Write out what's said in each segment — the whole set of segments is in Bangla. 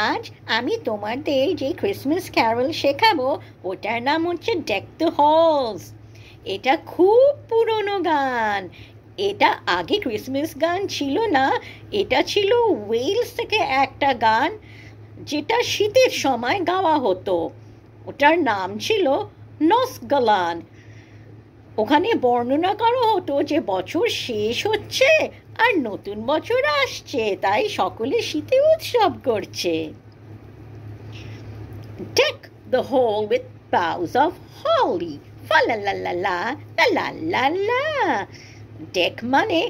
আজ আমি তোমাদের যে ক্রিসমাস ক্যারল শেখাবো ওটার নাম হচ্ছে ডেক দ্য হলস। এটা খুব পুরনো গান। এটা আগে ক্রিসমাস গান ছিল না, এটা ছিল ওয়েলস থেকে একটা গান যেটা শীতের সময় গাওয়া হতো। ওটার নাম ছিল নসগালান। ওখানে বর্ণনা করা হতো যে বছর শেষ হচ্ছে আর নতুন বছর আসছে, তাই সকলে শীতে উৎসব করছে। Deck the hall with boughs of holly, fa la la la la la la la la. Deck মানে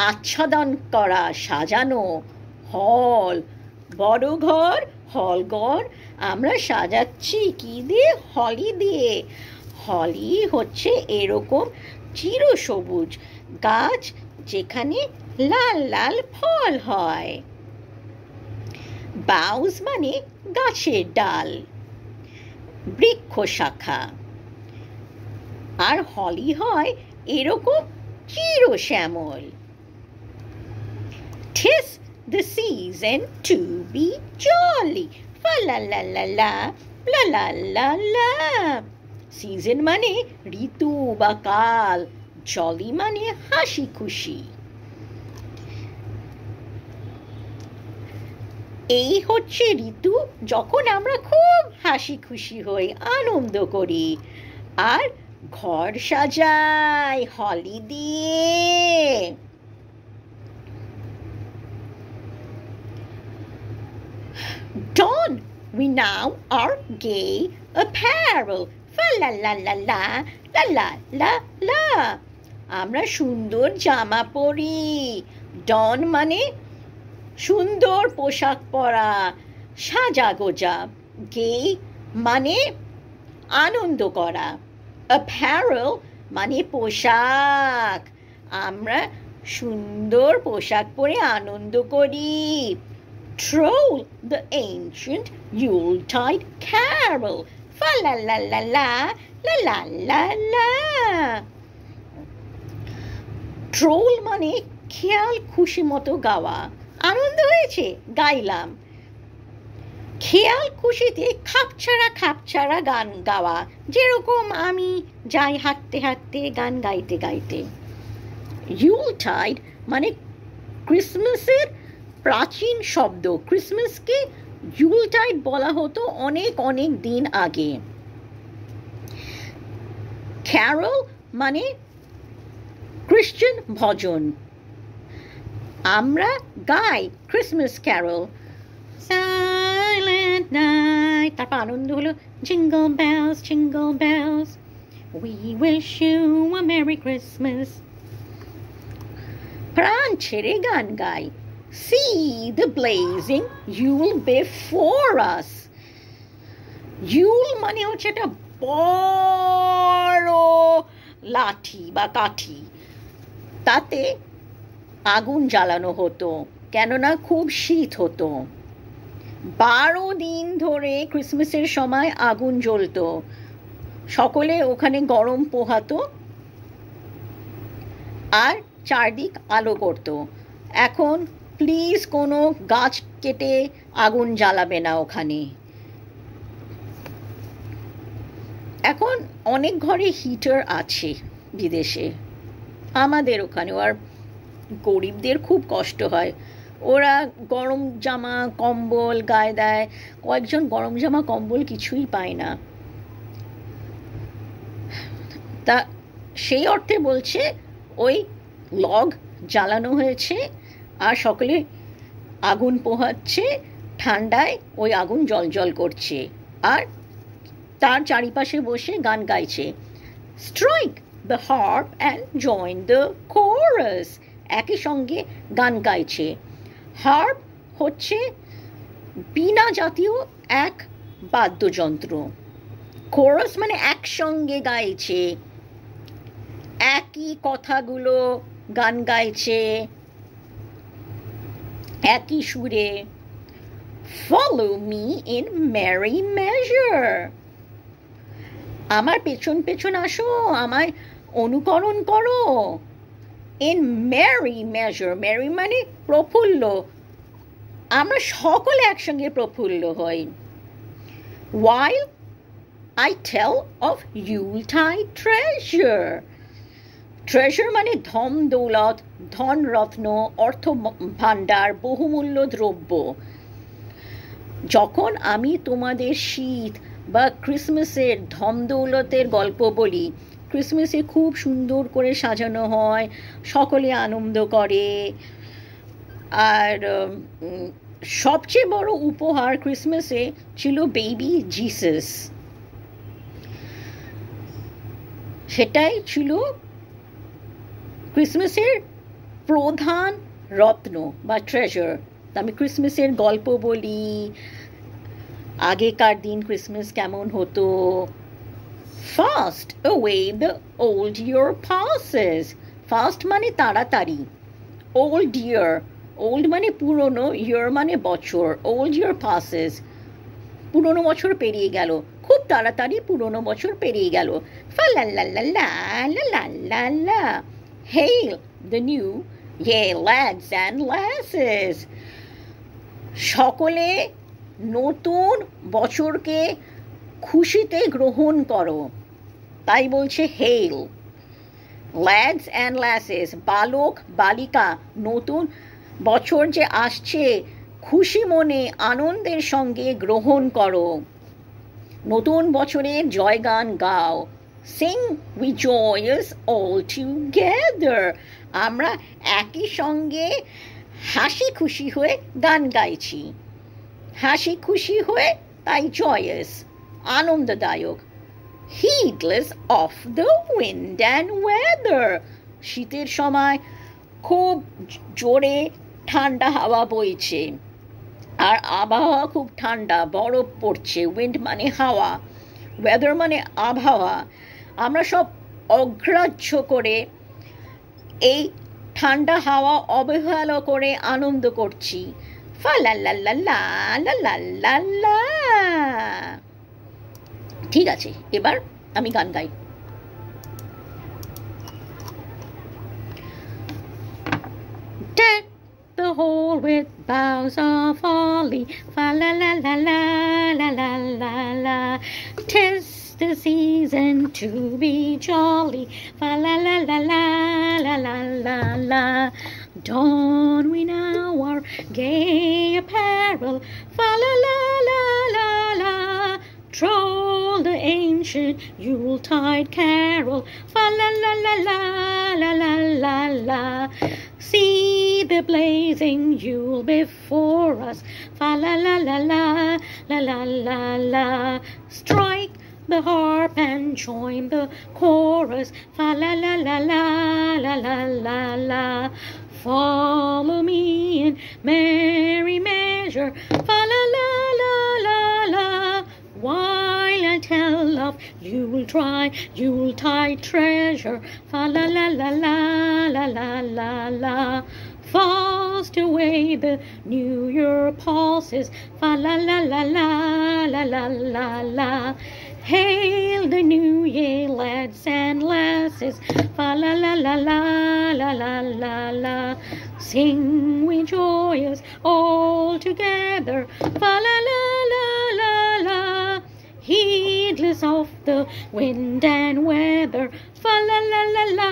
আচ্ছাদন করা, সাজানো। হল বড় ঘর, হল ঘর আমরা সাজাচ্ছি কি দিয়ে? হলি দিয়ে। হলি হচ্ছে এরকম চিরসবুজ গাছ যেখানে লাল লাল ফল হয়। বাউস মানে গাছের ডাল, বৃক্ষ শাখা। আর হলি হয় এরকম চিরশ্যামল। 'Tis the season to be jolly, fa la la la la la la la la. Season মানে ঋতু বা কাল, জলি মানে হাসি খুশি। এই হচ্ছে ঋতু যখন আমরা খুব হাসি খুশি হই, আনন্দ করি আর ঘর সাজাই হলি দিয়ে। Don we now our gay apparel, fa la la la la la la la la. আমরা সুন্দর জামা পরি। ডন মানে সুন্দর পোশাক পরা, সাজা গোজা। গে মানে আনন্দ করা। অ্যাপারেল মানে পোশাক। আমরা সুন্দর পোশাক পরে আনন্দ করি। Troll the ancient Yuletide carol, fa la la la la la la la la. Troll মানে খেয়াল খুশি মতো গাওয়া। আনন্দ হয়েছে গাইলাম। খেয়াল খুশিতে খাপছাড়া খাপছাড়া গান গাওয়া, যেরকম আমি যাই হাঁটতে হাঁটতে গান গাইতে গাইতে। ইউলটাইড মানে ক্রিসমাসের প্রাচীন শব্দ। ক্রিসমাসকে ইউলটাইড বলা হতো অনেক অনেক দিন আগে। ক্যারল মানে খ্রিস্টান ভজন। আমরা গাই ক্রিসমাস ক্যারল। সাইলেন্ট নাইট, তারপর আনন্দ হলো jingle bells jingle bells, we wish you a merry Christmas. প্রাণ ছেড়ে গান গাই। See the blazing Yule before us. Yule মানে হচ্ছে একটা বড় লাঠি বা কাঠি, তাতে আগুন জ্বালানো হতো কেননা খুব শীত হতো। 12 দিন ধরে ক্রিসমাসের সময় আগুন জ্বলতো, সকলে ওখানে গরম পোহাতো আর চারদিক আলো করতো। এখন প্লিজ কোনো গাছ কেটে আগুন জ্বালাবে না ওখানে। এখন অনেক ঘরে হিটার আছে বিদেশে, আমাদের ওখানেও। আর গরিবদের খুব কষ্ট হয়, ওরা গরম জামা কম্বল গায়ে দেয়, কয়েকজন গরম জামা কম্বল কিছুই পায় না। তা সেই অর্থে বলছে ওই লগ জ্বালানো হয়েছে আর সকলে আগুন পোহাচ্ছে, ঠান্ডায় ওই আগুন জল করছে আর তার চারিপাশে বসে গান গাইছে। Strike the harp and join the chorus, একই সঙ্গে গান গাইছে। হার্প হচ্ছে বীণা জাতীয় এক বাদ্যযন্ত্র। কোরাস মানে একসঙ্গে গাইছে, একই কথাগুলো গান গাইছে একই সুরে। Follow me in merry measure, আমার পেছন পেছন আসো, আমায় অনুকরণ করো। In merry measure, merry মানে প্রফুল্ল, আমরা সকলে একসঙ্গে প্রফুল্ল হই। While I tell of Yuletide treasure. Treasure মানে ধন দৌলত, ধন রত্ন, অর্থ ভাণ্ডার, বহুমূল্য দ্রব্য। যখন আমি তোমাদের শীত বা ক্রিসমাসের ধন দৌলতের গল্প বলি, ক্রিসমাসে খুব সুন্দর করে সাজানো হয়, সকলে আনন্দ করে। আর সবচেয়ে বড় উপহার ক্রিসমাসে ছিল বেবি জিসাস। সেটাই ছিল ক্রিসমাসের প্রধান রত্ন বা ট্রেজার। আমি ক্রিসমাসের গল্প বলি, আগেকার দিন ক্রিসমাস কেমন হতো। Fast away the old year passes. Fast মানে তাড়াতাড়ি, ওল্ড ইয়ার, ওল্ড মানে পুরনো, ইয়ার মানে বছর, ওল্ড ইয়ার passes, পুরনো বছর পেরিয়ে গেল, খুব তাড়াতাড়ি পুরনো বছর পেরিয়ে গেল। ফা লা লা লা লা লা লা লা। Hail the new year, lads and lasses. সকলে নতুন বছরকে খুশিতে গ্রহণ করো, তাই বলছে হেল। lads and lasses, বালক বালিকা, নতুন বছর যে আসছে খুশি মনে আনন্দের সঙ্গে গ্রহণ করো, নতুন বছরের জয়গান গাও। Sing we joyous all together. আমরা একই সঙ্গে হাসি খুশি হয়ে গান গাইছি, হাসি খুশি হয়ে, তাই জয়াস, আনন্দদায়ক। Heedless of the wind and weather. শীতের সময় খুব জোরে ঠান্ডা হাওয়া বইছে, আর আবহাওয়া খুব ঠান্ডা, বরফ পড়ছে। উইন্ড মানে হাওয়া, ওয়েদার মানে আবহাওয়া। আমরা সব অগ্রাহ্য করে এই ঠান্ডা হাওয়া অবহেলা করে আনন্দ করছি। ফা লা লা লা লা লা লা লা। ঠিক আছে, এবার আমি গান গাই। Deck the hall with boughs of holly, fa la la la la la la la la. 'Tis the season to be jolly, fa la la la la la la la la. Don we now our gay apparel, fa la la la la la. Troll the ancient Yuletide carol, fa la la la la la la la la. See the blazing Yule before us, fa la la la la la la la la. Strike the harp and join the chorus, fa la la la la la la la la. Follow me in merry measure, fa la la la la la. While I tell of Yuletide treasure, fa la la la la la la la la. Fast away the new year passes, fa la la la la la la la la. Hail the new year, lads and lasses, fa la la la la la la la la. Sing we joyous all together, fa la la la la la. Heedless of the wind and weather, fa la la la la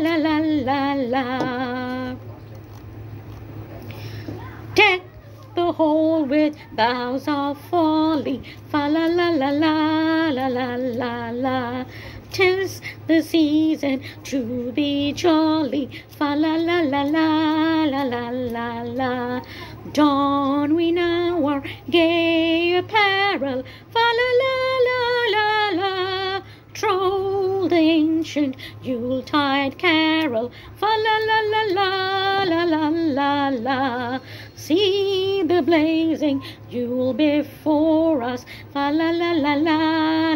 la la la la. Deck the hall with boughs of holly, fa la la la la la la la la. 'Tis the season to be jolly, fa la la la la la la la la. Don we now our gay apparel, fa la la la la la. Troll the ancient Yuletide carol, fa la la la la la la la la. See the blazing Yule before us, fa la la la la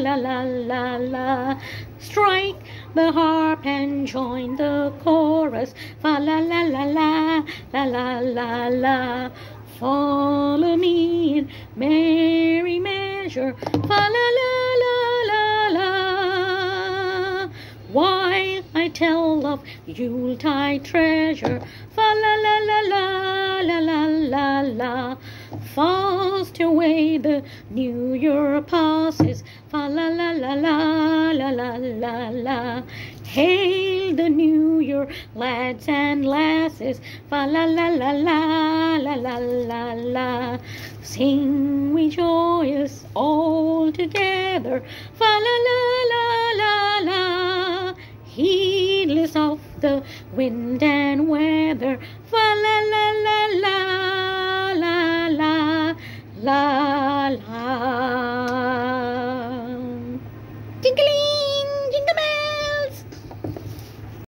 la la la la. Strike the harp and join the chorus, fa la la la la la la la la. Follow me in merry measure, fa la la la la la. While I tell of Yuletide treasure, fa la la la la la la la la. Fast away the new year passes, fa la la la la la la la la. Hail the new year, lads and lasses, fa la la la la la la la la. Sing we joyous all together, fa la la la la la. Heedless of the wind and weather,